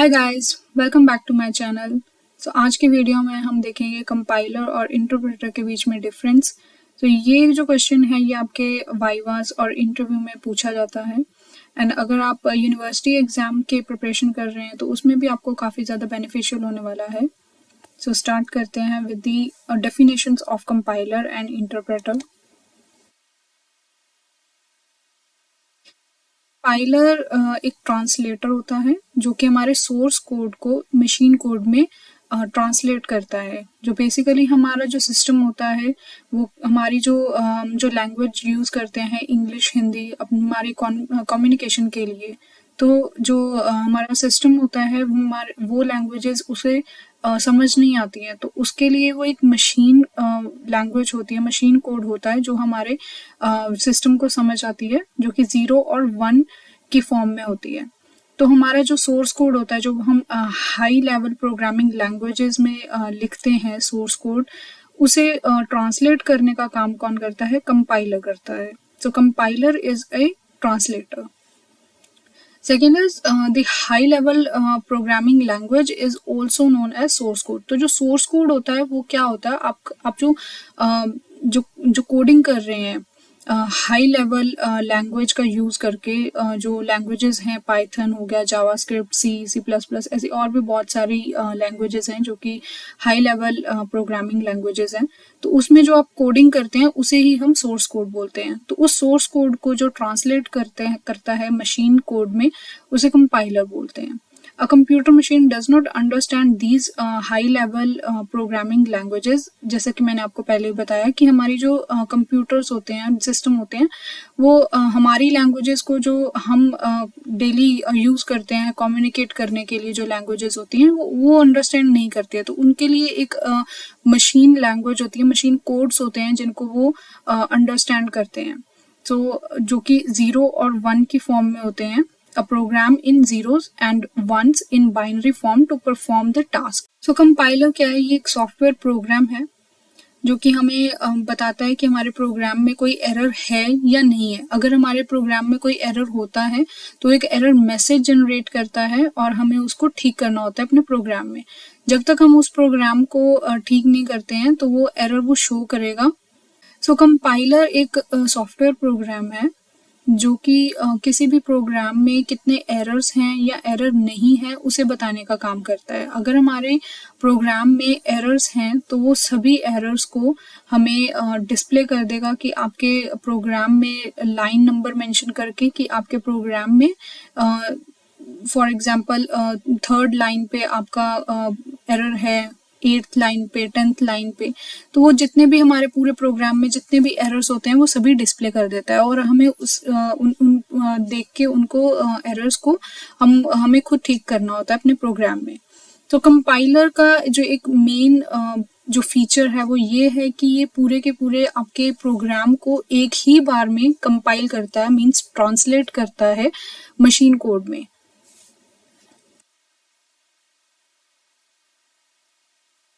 Hi guys, welcome back to my channel. आज की video में हम देखेंगे कंपाइलर और इंटरप्रेटर के बीच में डिफरेंस। ये जो क्वेश्चन है ये आपके वाइवास और इंटरव्यू में पूछा जाता है एंड अगर आप यूनिवर्सिटी एग्जाम के प्रिपरेशन कर रहे हैं तो उसमें भी आपको काफ़ी ज़्यादा बेनिफिशियल होने वाला है। स्टार्ट करते हैं with the definitions of compiler and interpreter. Compiler एक ट्रांसलेटर होता है जो कि हमारे सोर्स कोड को मशीन कोड में ट्रांसलेट करता है। जो बेसिकली हमारा जो सिस्टम होता है वो हमारी जो लैंग्वेज यूज़ करते हैं इंग्लिश हिंदी हमारी कम्युनिकेशन के लिए, तो जो हमारा सिस्टम होता है वो लैंग्वेजेस उसे समझ नहीं आती हैं, तो उसके लिए वो एक मशीन लैंग्वेज होती है, मशीन कोड होता है जो हमारे सिस्टम को समझ आती है, जो कि 0 और 1 की फॉर्म में होती है। तो हमारा जो सोर्स कोड होता है जो हम हाई लेवल प्रोग्रामिंग लैंग्वेजेस में लिखते हैं सोर्स कोड, उसे ट्रांसलेट करने का काम कौन करता है? कंपाइलर करता है। So compiler is a translator. Second is the high level programming language is also known as source code. तो जो सोर्स कोड होता है वो क्या होता है? आप जो कोडिंग कर रहे हैं हाई लेवल लैंग्वेज का यूज़ करके, जो लैंग्वेजेस हैं पाइथन हो गया, जावास्क्रिप्ट, सी प्लस प्लस, ऐसी और भी बहुत सारी लैंग्वेजेस हैं जो कि हाई लेवल प्रोग्रामिंग लैंग्वेजेस हैं। तो उसमें जो आप कोडिंग करते हैं उसे ही हम सोर्स कोड बोलते हैं। तो उस सोर्स कोड को जो ट्रांसलेट करता है मशीन कोड में, उसे कंपाइलर बोलते हैं। A computer machine does not understand these high level programming languages। जैसे कि मैंने आपको पहले बताया कि हमारी जो कंप्यूटर्स होते हैं, सिस्टम होते हैं, वो हमारी लैंग्वेजेस को जो हम डेली यूज़ करते हैं कम्युनिकेट करने के लिए, जो लैंग्वेजेस होती हैं वो अंडरस्टैंड नहीं करती है। तो उनके लिए एक मशीन लैंग्वेज होती है, मशीन कोड्स होते हैं जिनको वो अंडरस्टैंड करते हैं। जो कि 0 और 1 की फॉर्म में होते हैं। A program in zeros and ones in binary form to perform the task। Compiler क्या है? ये एक सॉफ्टवेयर प्रोग्राम है जो कि हमें बताता है कि हमारे प्रोग्राम में कोई एरर है या नहीं है। अगर हमारे प्रोग्राम में कोई एरर होता है तो एक एरर मैसेज जनरेट करता है और हमें उसको ठीक करना होता है अपने प्रोग्राम में। जब तक हम उस प्रोग्राम को ठीक नहीं करते हैं तो वो एरर वो शो करेगा। कंपाइलर एक सॉफ्टवेयर प्रोग्राम है जो कि किसी भी प्रोग्राम में कितने एरर्स हैं या एरर नहीं है उसे बताने का काम करता है। अगर हमारे प्रोग्राम में एरर्स हैं तो वो सभी एरर्स को हमें डिस्प्ले कर देगा कि आपके प्रोग्राम में लाइन नंबर मेंशन करके कि आपके प्रोग्राम में फॉर एग्जांपल 3rd लाइन पे आपका एरर है, 8th लाइन पे, 10th लाइन पे। तो वो जितने भी हमारे पूरे प्रोग्राम में जितने भी एरर्स होते हैं वो सभी डिस्प्ले कर देता है और हमें उन देख के उनको एरर्स को हमें खुद ठीक करना होता है अपने प्रोग्राम में। तो कंपाइलर का जो एक मेन जो फीचर है वो ये है कि ये पूरे के पूरे आपके प्रोग्राम को एक ही बार में कंपाइल करता है, मीन्स ट्रांसलेट करता है मशीन कोड में।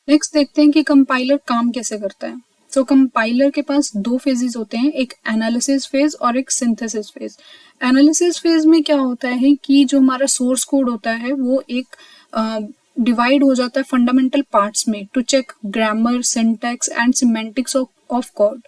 नेक्स्ट देखते हैं कि कंपाइलर काम कैसे करता है। कंपाइलर के पास 2 फेजेस होते हैं, एक एनालिसिस फेज और एक सिंथेसिस फेज। एनालिसिस फेज में क्या होता है कि जो हमारा सोर्स कोड होता है वो एक डिवाइड हो जाता है फंडामेंटल पार्ट्स में to check grammar, syntax and semantics of code.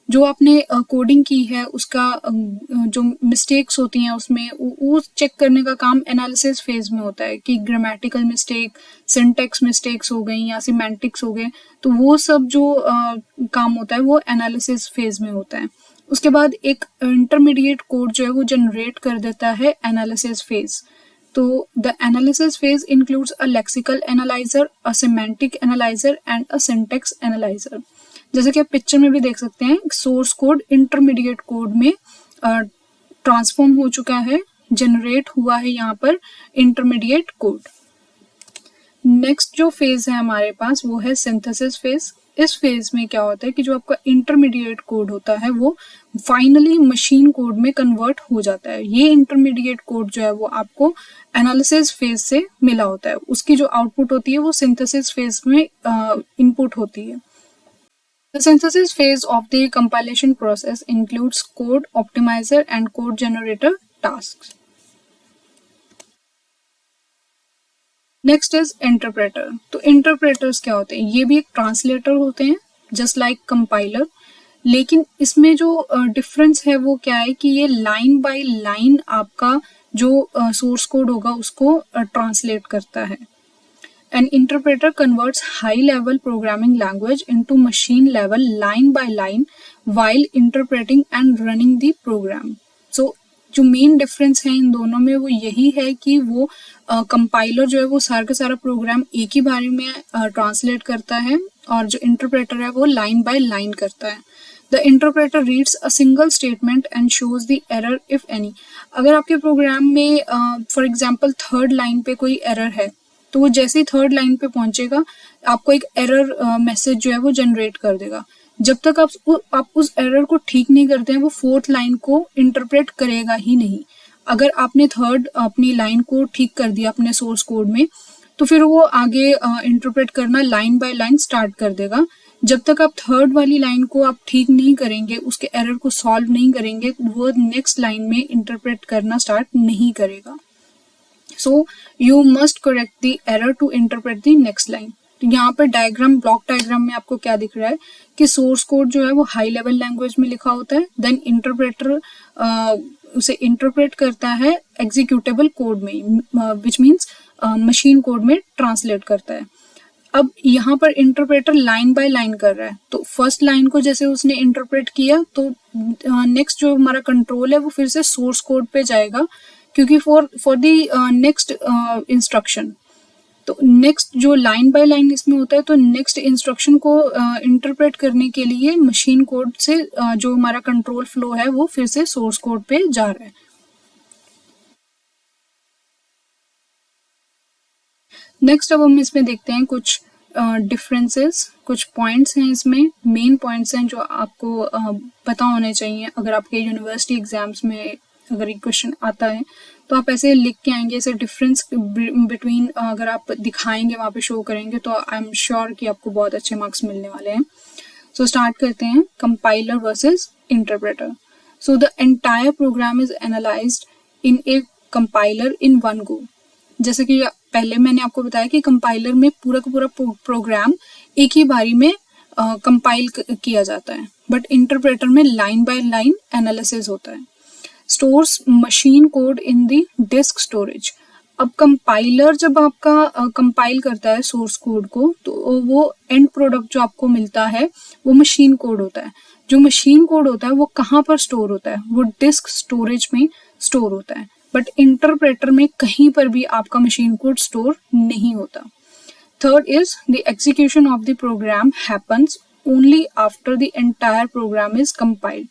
जो आपने कोडिंग की है उसका जो मिस्टेक्स होती हैं उसमें वो चेक करने का काम एनालिसिस फेज में होता है कि ग्रामेटिकल मिस्टेक, सिंटैक्स मिस्टेक्स हो गई या सिमेंटिक्स हो गए, तो वो सब जो काम होता है वो एनालिसिस फेज में होता है। उसके बाद एक इंटरमीडिएट कोड जो है वो जनरेट कर देता है एनालिसिस फेज। तो the analysis phase includes a lexical analyser, a semantic analyser and a syntax analyser. जैसे कि आप पिक्चर में भी देख सकते हैं, सोर्स कोड इंटरमीडिएट कोड में ट्रांसफॉर्म हो चुका है, जनरेट हुआ है यहाँ पर इंटरमीडिएट कोड। नेक्स्ट जो फेज है हमारे पास वो है सिंथेसिस फेज। इस फेज में क्या होता है कि जो आपका इंटरमीडिएट कोड होता है वो फाइनली मशीन कोड में कन्वर्ट हो जाता है। ये इंटरमीडिएट कोड जो है वो आपको एनालिसिस फेज से मिला होता है, उसकी जो आउटपुट होती है वो सिंथेसिस फेज में इनपुट होती है। The synthesis phase of the compilation process includes code optimizer and code generator tasks। Next is interpreter. तो इंटरप्रेटर्स क्या होते हैं? ये भी एक ट्रांसलेटर होते हैं जस्ट लाइक कंपाइलर, लेकिन इसमें जो डिफरेंस है वो क्या है कि ये लाइन बाय लाइन आपका जो सोर्स कोड होगा उसको ट्रांसलेट करता है। An interpreter converts high-level programming language into machine-level line by line while interpreting and running the program. So जो मेन डिफरेंस है इन दोनों में वो यही है कि वो कंपाइलर जो है वो सारा का सारा प्रोग्राम एक ही बारे में ट्रांसलेट करता है और जो इंटरप्रेटर है वो लाइन बाय लाइन करता है। The interpreter reads a single statement and shows the error if any. अगर आपके प्रोग्राम में फॉर एग्जांपल थर्ड लाइन पे कोई एरर है तो वो जैसे ही थर्ड लाइन पे पहुंचेगा आपको एक एरर मैसेज जो है वो जनरेट कर देगा। जब तक आप उस एरर को ठीक नहीं करते हैं वो फोर्थ लाइन को इंटरप्रेट करेगा ही नहीं। अगर आपने थर्ड अपनी लाइन को ठीक कर दिया अपने सोर्स कोड में तो फिर वो आगे इंटरप्रेट करना लाइन बाय लाइन स्टार्ट कर देगा। जब तक आप थर्ड वाली लाइन को आप ठीक नहीं करेंगे, उसके एरर को सॉल्व नहीं करेंगे, वो नेक्स्ट लाइन में इंटरप्रेट करना स्टार्ट नहीं करेगा। So you must correct the error to interpret the next line. तो यहाँ पर डायग्राम, ब्लॉक डायग्राम में आपको क्या दिख रहा है कि सोर्स कोड जो है वो हाई लेवल लैंग्वेज में लिखा होता है, देन इंटरप्रेटर उसे इंटरप्रेट करता है एग्जीक्यूटेबल कोड में, विच मीन्स मशीन कोड में ट्रांसलेट करता है। अब यहाँ पर इंटरप्रेटर लाइन बाय लाइन कर रहा है, तो फर्स्ट लाइन को जैसे उसने इंटरप्रेट किया तो नेक्स्ट जो हमारा कंट्रोल है वो फिर से सोर्स कोड पे जाएगा, क्योंकि फॉर द नेक्स्ट इंस्ट्रक्शन, तो नेक्स्ट जो लाइन बाय लाइन इसमें होता है तो नेक्स्ट इंस्ट्रक्शन को इंटरप्रेट करने के लिए मशीन कोड से जो हमारा कंट्रोल फ्लो है वो फिर से सोर्स कोड पे जा रहा है। नेक्स्ट अब हम इसमें देखते हैं कुछ डिफरेंसेस, कुछ पॉइंट्स हैं इसमें, मेन पॉइंट्स हैं जो आपको पता होने चाहिए। अगर आपके यूनिवर्सिटी एग्जाम्स में अगर एक क्वेश्चन आता है तो आप ऐसे लिख के आएंगे, ऐसे डिफरेंस बिटवीन अगर आप दिखाएंगे वहाँ पे शो करेंगे तो आई एम श्योर कि आपको बहुत अच्छे मार्क्स मिलने वाले हैं। सो स्टार्ट करते हैं, compiler versus interpreter. So the entire program is analysed in a compiler in one go. जैसे कि पहले मैंने आपको बताया कि कंपाइलर में पूरा का पूरा प्रोग्राम एक ही बारी में कंपाइल किया जाता है, बट इंटरप्रेटर में लाइन बाय लाइन एनालिसिस होता है। Stores machine code in the disk storage. अब कंपाइलर जब आपका कंपाइल करता है सोर्स कोड को तो वो एंड प्रोडक्ट जो आपको मिलता है वो मशीन कोड होता है। जो मशीन कोड होता है वो कहाँ पर स्टोर होता है? वो डिस्क स्टोरेज में स्टोर होता है, बट इंटरप्रेटर में कहीं पर भी आपका मशीन कोड स्टोर नहीं होता। Third is the execution of the program happens only after the entire program is compiled.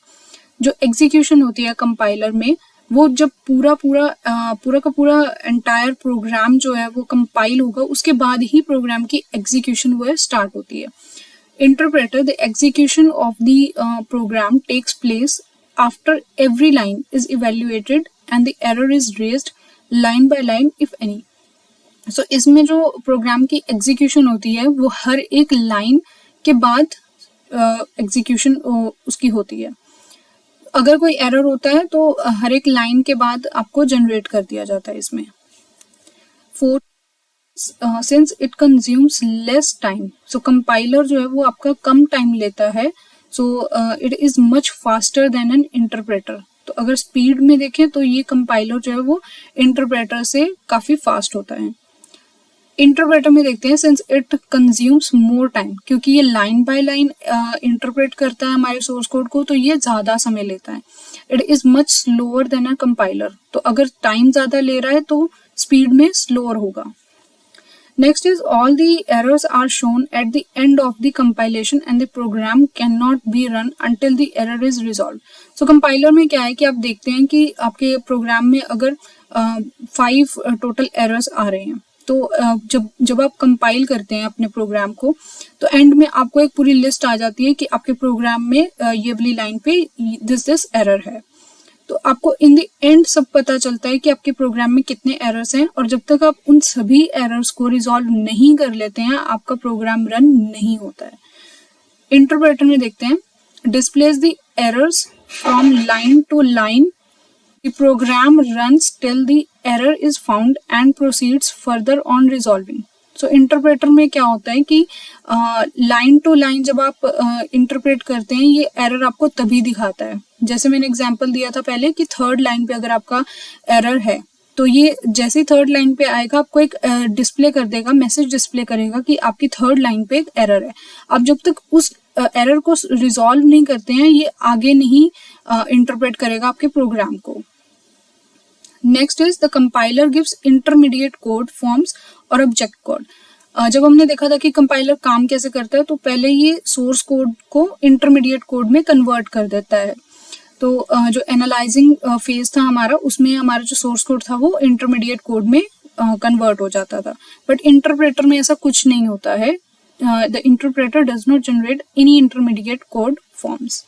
जो एग्जीक्यूशन होती है कंपाइलर में वो जब पूरा का पूरा एंटायर प्रोग्राम जो है वो कंपाइल होगा उसके बाद ही प्रोग्राम की एग्जीक्यूशन वो स्टार्ट होती है। Interpreter, the execution of the program takes place after every line is evaluated and the error is raised line by line if any. So इसमें जो प्रोग्राम की एग्जीक्यूशन होती है वो हर एक लाइन के बाद एग्जीक्यूशन उसकी होती है। अगर कोई एरर होता है तो हर एक लाइन के बाद आपको जनरेट कर दिया जाता है इसमें। Fourth, since it consumes less time, so compiler जो है वो आपका कम टाइम लेता है, so it is much faster than N interpreter. तो अगर स्पीड में देखें तो ये कंपाइलर जो है वो इंटरप्रेटर से काफी फास्ट होता है। इंटरप्रेटर में देखते हैं since it consumes more time, क्योंकि ये लाइन बाय लाइन इंटरप्रेट करता है हमारे सोर्स कोड को तो ये ज्यादा समय लेता है। It is much slower then a compiler, तो अगर टाइम ज्यादा ले रहा है तो स्पीड में स्लोअर होगा। Next is all the errors are shown at the end of the compilation and the program can not be run until the error is resolve. So compiler में क्या है कि आप देखते हैं कि आपके प्रोग्राम में अगर 5 टोटल एरर्स आ रहे हैं तो जब आप कंपाइल करते हैं अपने प्रोग्राम को तो एंड में आपको एक पूरी लिस्ट आ जाती है कि आपके प्रोग्राम में ये वाली लाइन पे दिस एरर है। तो आपको इन द एंड सब पता चलता है कि आपके प्रोग्राम में कितने एरर्स हैं, और जब तक आप उन सभी एरर्स को रिजॉल्व नहीं कर लेते हैं आपका प्रोग्राम रन नहीं होता है। इंटरप्रेटर में देखते हैं, displays the errors from line to line The program runs till the error is found and proceeds further on resolving. So interpreter में क्या होता है कि लाइन टू लाइन जब आप इंटरप्रेट करते हैं ये एरर आपको तभी दिखाता है। जैसे मैंने एग्जांपल दिया था पहले कि थर्ड लाइन पे अगर आपका एरर है तो ये जैसे ही थर्ड लाइन पे आएगा आपको एक डिस्प्ले कर देगा, मैसेज डिस्प्ले करेगा कि आपकी थर्ड लाइन पे एक एरर है। आप जब तक उस एरर को रिजॉल्व नहीं करते हैं ये आगे नहीं इंटरप्रेट करेगा आपके प्रोग्राम को। Next is the compiler gives intermediate code forms और ऑब्जेक्ट कोड। जब हमने देखा था कि कंपाइलर काम कैसे करता है तो पहले ये सोर्स कोड को इंटरमीडिएट कोड में कन्वर्ट कर देता है। तो जो एनालाइजिंग फेज था हमारा उसमें हमारा जो सोर्स कोड था वो इंटरमीडिएट कोड में कन्वर्ट हो जाता था, बट इंटरप्रेटर में ऐसा कुछ नहीं होता है। The interpreter does not generate any intermediate code forms.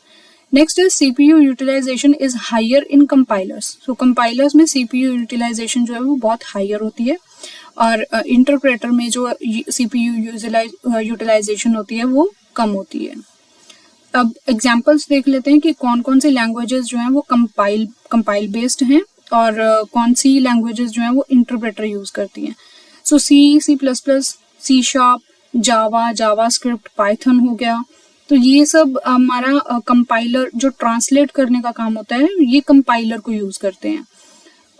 Next is CPU utilisation is higher in compilers. So compilers में सीपीयू यूटिलाइजेशन जो है वो बहुत हायर होती है और इंटरप्रेटर में जो सीपीयू यूटिलाइजेशन होती है वो कम होती है। अब एग्जांपल्स देख लेते हैं कि कौन कौन सी लैंग्वेजेस जो हैं वो कंपाइल बेस्ड हैं और कौन सी लैंग्वेजेस जो हैं वो इंटरप्रेटर यूज करती हैं। So C plus plus, C sharp, Java, JavaScript, Python हो गया। तो ये सब हमारा कंपाइलर जो ट्रांसलेट करने का काम होता है ये कंपाइलर को यूज करते हैं।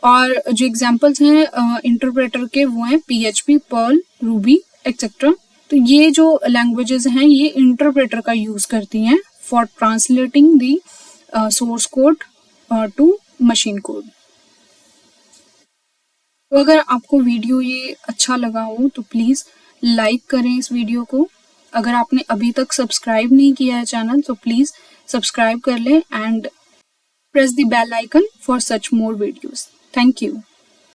और जो एग्जांपल्स हैं इंटरप्रेटर के वो हैं PHP, पर्ल, रूबी एक्सेट्रा। तो ये जो लैंग्वेजेस हैं ये इंटरप्रेटर का यूज करती हैं for translating the source code to machine code. तो अगर आपको वीडियो ये अच्छा लगा हो तो प्लीज लाइक करें इस वीडियो को। अगर आपने अभी तक सब्सक्राइब नहीं किया है चैनल तो प्लीज सब्सक्राइब कर लें and press the bell icon for such more videos. Thank you.